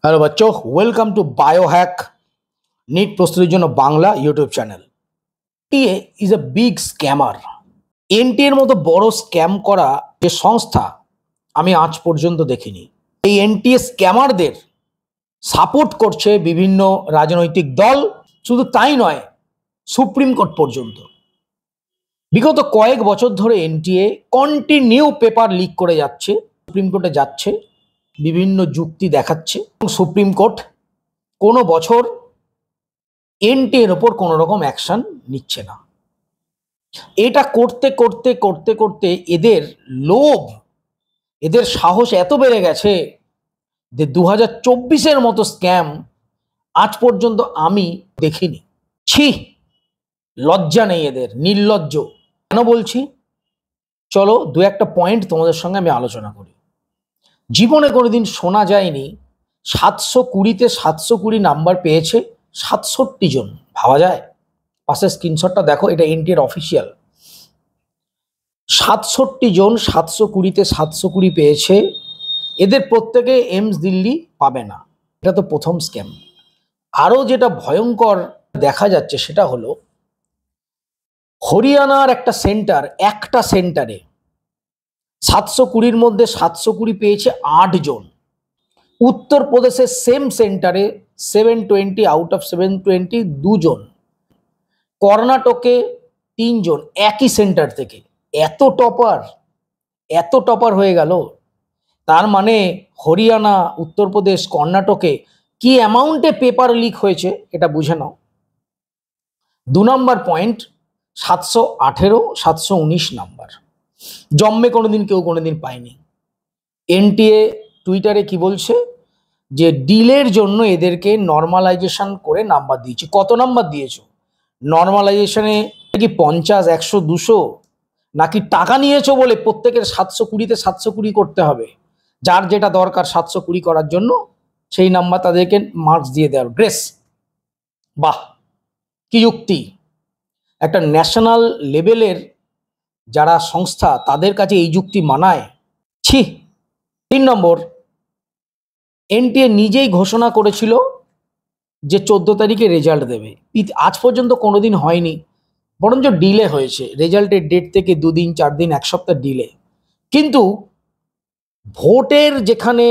Hello बच्चों, welcome to biohack NEET प्रस्तुतिर জন্য Bangla YouTube channel. NTA is a big scammer. NTA এর মতো বড় স্ক্যাম করা যে সংস্থা আমি আজ পর্যন্ত দেখিনি। এই এনটিএ স্ক্যামারদের সাপোর্ট করছে বিভিন্ন রাজনৈতিক দল, শুধু তাই নয়, সুপ্রিম কোর্ট পর্যন্ত। বিগত কয়েক বছর ধরে এনটিএ কন্টিনিউ পেপার লিক করে যাচ্ছে, সুপ্রিম কোর্টে যাচ্ছে, বিভিন্ন যুক্তি দেখাচ্ছে। সুপ্রিম কোর্ট কোনো বছর এনটিএর ওপর কোনো রকম অ্যাকশন নিচ্ছে না। এটা করতে করতে করতে করতে এদের লোভ, এদের সাহস এত বেড়ে গেছে যে 2024-এর মতো স্ক্যাম আজ পর্যন্ত আমি দেখিনি। ছি, লজ্জা নেই এদের, নির্লজ্জ। কেন বলছি? চলো দু একটা পয়েন্ট তোমাদের সঙ্গে আমি আলোচনা করি। জীবনে কোনোদিন শোনা যায়নি 720-তে 720 নাম্বার পেয়েছে 67 জন। ভাবা যায়? পাশে স্ক্রিনশটটা দেখো, এটা এনটিএর অফিসিয়াল। 67 জন 720-তে 720 পেয়েছে। এদের প্রত্যেকে এইমস দিল্লি পাবে না। এটা তো প্রথম স্ক্যাম। আরও যেটা ভয়ঙ্কর দেখা যাচ্ছে সেটা হলো হরিয়ানার একটা সেন্টারে 720-র মধ্যে 720 পেয়েছে 8 জন। উত্তরপ্রদেশের সেম সেন্টারে 720 আউট অফ 720 2 জন। কর্ণাটকে 3 জন একই সেন্টার থেকে। এত টপার হয়ে গেল। তার মানে হরিয়ানা, উত্তরপ্রদেশ, কর্ণাটকে কি অ্যামাউন্টে পেপার লিক হয়েছে এটা বুঝে নাও। 2 নম্বর পয়েন্ট, 718, 719 নাম্বার জন্মে কেউ কোনোদিন পায়নি। এনটিএ টুইটারে কি বলছে যে ডিলের জন্য এদেরকে নর্মালাইজেশন করে নাম্বার দিয়েছে। কত নাম্বার দিয়েছো? নর্মালাইজেশনে কি 50, 100, 200 নাকি টাকা নিয়েছো বলে প্রত্যেকের 720-তে 720 করতে হবে? যার যেটা দরকার 720 করার জন্য সেই নাম্বার তাদেরকে মার্কস দিয়ে দেওয়ার গ্রেস। বাহ, কি যুক্তি! একটা ন্যাশনাল লেভেলের যারা সংস্থা তাদের কাছে এই যুক্তি মানায়? ছি। 3 নম্বর, এনটিএ নিজেই ঘোষণা করেছিল যে 14 তারিখে রেজাল্ট দেবে। আজ পর্যন্ত কোনোদিন হয়নি, বরঞ্চ ডিলে হয়েছে। রেজাল্টের ডেট থেকে 2 দিন 4 দিন 1 সপ্তাহ ডিলে। কিন্তু ভোটের যেখানে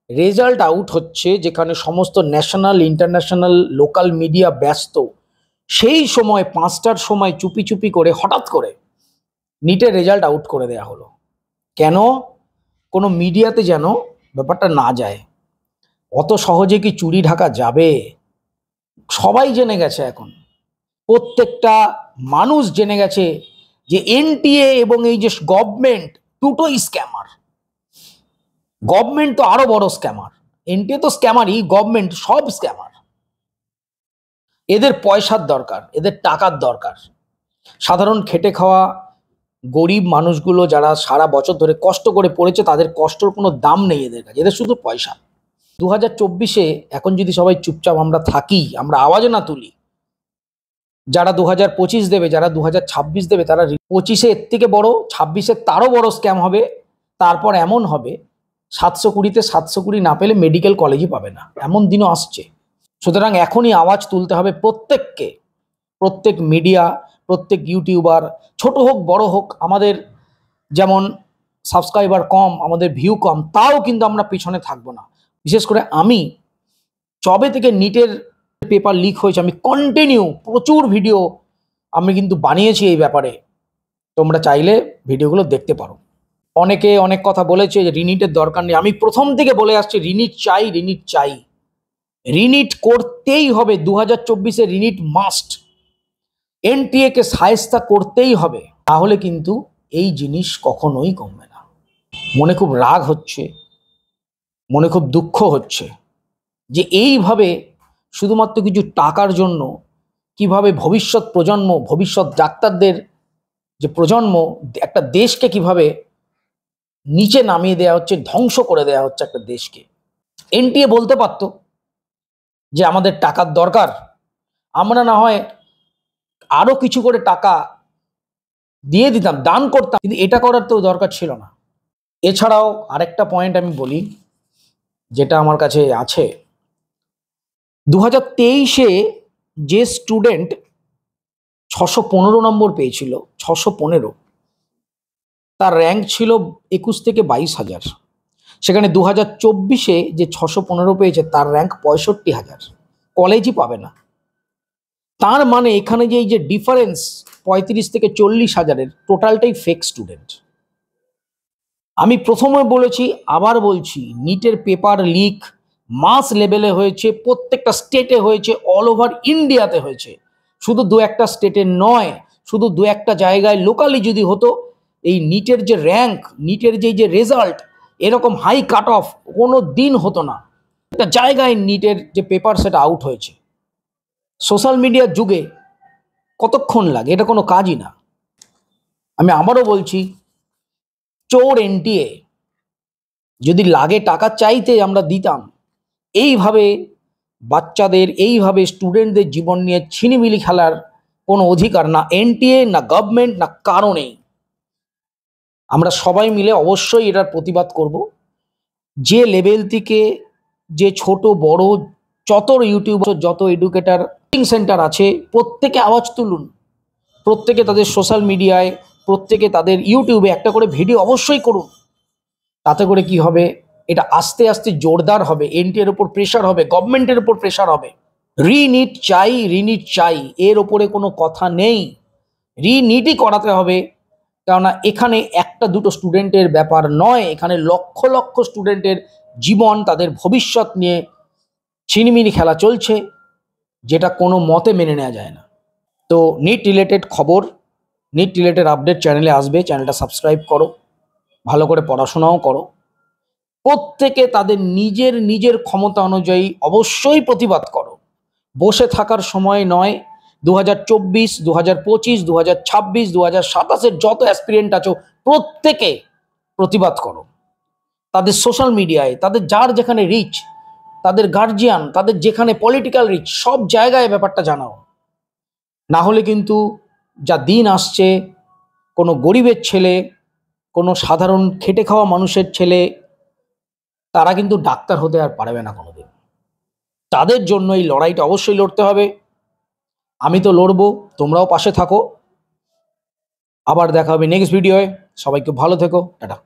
রেজাল্ট আউট হচ্ছে, যেখানে সমস্ত ন্যাশনাল, ইন্টারন্যাশনাল, লোকাল মিডিয়া ব্যস্ত, সেই সময় 5টার সময় চুপি চুপি করে হঠাৎ করে নিটের রেজাল্ট আউট করে দেয়া হলো। কেন? কোনো মিডিয়াতে যেন ব্যাপারটা না যায়। অত সহজে কি চুরি ঢাকা যাবে? সবাই জেনে গেছে, এখন প্রত্যেকটা মানুষ জেনে গেছে যে এনটিএ এবং এই যে গভর্নমেন্ট দুটোই স্ক্যামার। গভর্নমেন্ট তো আরো বড় স্ক্যামার। এনটিএ তো স্ক্যামারই, গভর্নমেন্ট সব স্ক্যামার। এদের পয়সার দরকার, এদের টাকার দরকার। সাধারণ খেটে খাওয়া গরিব মানুষগুলো যারা সারা বছর ধরে কষ্ট করে পড়েছে, তাদের কষ্টর কোনো দাম নেই এদের কাছে। এদের শুধু পয়সা। 2024-এ এখন যদি সবাই চুপচাপ আমরা থাকি, আমরা আওয়াজ না তুলি, যারা 2025 দেবে, যারা 2026 দেবে, তারা 25-এ এর থেকে বড়, 26-এ তারও বড় স্ক্যাম হবে। তারপর এমন হবে 720-তে 720 না পেলে মেডিকেল কলেজই পাবে না, এমন দিনও আসছে। সুতরাং এখনই আওয়াজ তুলতে হবে প্রত্যেককে, প্রত্যেক মিডিয়া, প্রত্যেক ইউটিউবার, ছোট হোক বড় হোক। আমাদের যেমন সাবস্ক্রাইবার কম, আমাদের ভিউ কম, তাও কিন্তু আমরা পিছনে থাকবো না। বিশেষ করে আমি যবে থেকে নিটের পেপার লিক হয়েছে, আমি কন্টিনিউ প্রচুর ভিডিও আমি কিন্তু বানিয়েছি এই ব্যাপারে। তোমরা চাইলে ভিডিওগুলো দেখতে পারো। অনেকে অনেক কথা বলেছে যে রিনিটের দরকার নেই। আমি প্রথম থেকে বলে আসছি রিনিট চাই, রিনিট চাই, রিনিট করতেই হবে। 2024-এ রিনিট মাস্ট। এনটিএ কে শায়েস্তা করতেই হবে, তাহলে কিন্তু এই জিনিস কখনোই কমবে না। মনে খুব রাগ হচ্ছে, মনে খুব দুঃখ হচ্ছে যে এইভাবে শুধুমাত্র কিছু টাকার জন্য কিভাবে ভবিষ্যৎ প্রজন্ম, ভবিষ্যৎ ডাক্তারদের যে প্রজন্ম, একটা দেশকে কিভাবে নিচে নামিয়ে দেওয়া হচ্ছে, ধ্বংস করে দেওয়া হচ্ছে একটা দেশকে। এনটিএ বলতে পারত যে আমাদের টাকার দরকার, আমরা না হয় আরো কিছু করে টাকা দিয়ে দিতাম, দান করতাম, কিন্তু এটা করার তো দরকার ছিল না। এছাড়াও আরেকটা পয়েন্ট আমি বলি যেটা আমার কাছে আছে, 2023-এ যে স্টুডেন্ট 615 নম্বর পেয়েছিল, 615, তার র্যাঙ্ক ছিল 21 থেকে 22,000। সেখানে 2024-এ যে 615 পেয়েছে তার র্যাঙ্ক 65,000, কলেজই পাবে না। তার মানে এখানে যে এই যে ডিফারেন্স 35 থেকে 40,000-এর, টোটালটাই ফেক স্টুডেন্ট। আমি প্রথমে বলেছি, আবার বলছি, নিটের পেপার লিক মাস লেভেলে হয়েছে, প্রত্যেকটা স্টেটে হয়েছে, অল ওভার ইন্ডিয়াতে হয়েছে, শুধু দু একটা স্টেটে নয়, শুধু দু একটা জায়গায় লোকালি যদি হতো, এই নিটের যে র্যাঙ্ক, নিটের যে রেজাল্ট, এরকম হাই কাট অফ কোনো দিন হতো না। একটা জায়গায় নিটের যে পেপার সেটা আউট হয়েছে। সোশ্যাল মিডিয়ার যুগে কতক্ষণ লাগে, এটা কোনো কাজই না। আমি আবারও বলছি, চোর এনটিএ, যদি লাগে টাকা চাইতে আমরা দিতাম। এইভাবে বাচ্চাদের, এইভাবে স্টুডেন্টদের জীবন নিয়ে ছিনিমিনি খেলার কোনো অধিকার না এনটিএ, না গভর্নমেন্ট, না কারণেই। আমরা সবাই মিলে অবশ্যই এটার প্রতিবাদ করব। যে লেভেল থেকে, যে ছোট বড় যত ইউটিউবার, যত এডুকেটার সেন্টার আছে, প্রত্যেকে আওয়াজ তুলুন, প্রত্যেকে তাদের সোশ্যাল মিডিয়ায়, প্রত্যেকে তাদের ইউটিউবে একটা করে ভিডিও অবশ্যই করুন। তাতে করে কি হবে, এটা আস্তে আস্তে জোরদার হবে, এনটিএর ওপর প্রেশার হবে, গভর্নমেন্টের ওপর প্রেশার হবে। রিনিট চাই, রিনিট চাই, এর ওপরে কোনো কথা নেই, রিনিটই করাতে হবে। কেননা এখানে একটা দুটো স্টুডেন্টের ব্যাপার নয়, এখানে লক্ষ লক্ষ স্টুডেন্টের জীবন, তাদের ভবিষ্যৎ নিয়ে ছিনিমিনি খেলা চলছে, যেটা কোনো মতে মেনে নেওয়া যায় না। তো নিট রিলেটেড খবর, নিট রিলেটেড আপডেট চ্যানেলে আসবে, চ্যানেলটা সাবস্ক্রাইব করো, ভালো করে পড়াশোনাও করো, প্রত্যেকে তাদের নিজের নিজের ক্ষমতা অনুযায়ী অবশ্যই প্রতিবাদ করো। বসে থাকার সময় নয়। 2024, 2025, 2026, 2027-এর যত অ্যাসপিরিয়েন্ট আছো, প্রত্যেকে প্রতিবাদ করো। তাদের সোশ্যাল মিডিয়ায়, তাদের যার যেখানে রিচ, তাদের গার্জিয়ান, তাদের যেখানে পলিটিক্যাল রিচ, সব জায়গায় ব্যাপারটা জানাও। না হলে কিন্তু যা দিন আসছে, কোনো গরিবের ছেলে, কোনো সাধারণ খেটে খাওয়া মানুষের ছেলে, তারা কিন্তু ডাক্তার হতে আর পারবে না কোনোদিন। তাদের জন্য এই লড়াইটা অবশ্যই লড়তে হবে। আমি তো লড়বো, তোমরাও পাশে থাকো। আবার দেখা হবে নেক্সট ভিডিওয়। সবাইকে ভালো থেকো, টাটা।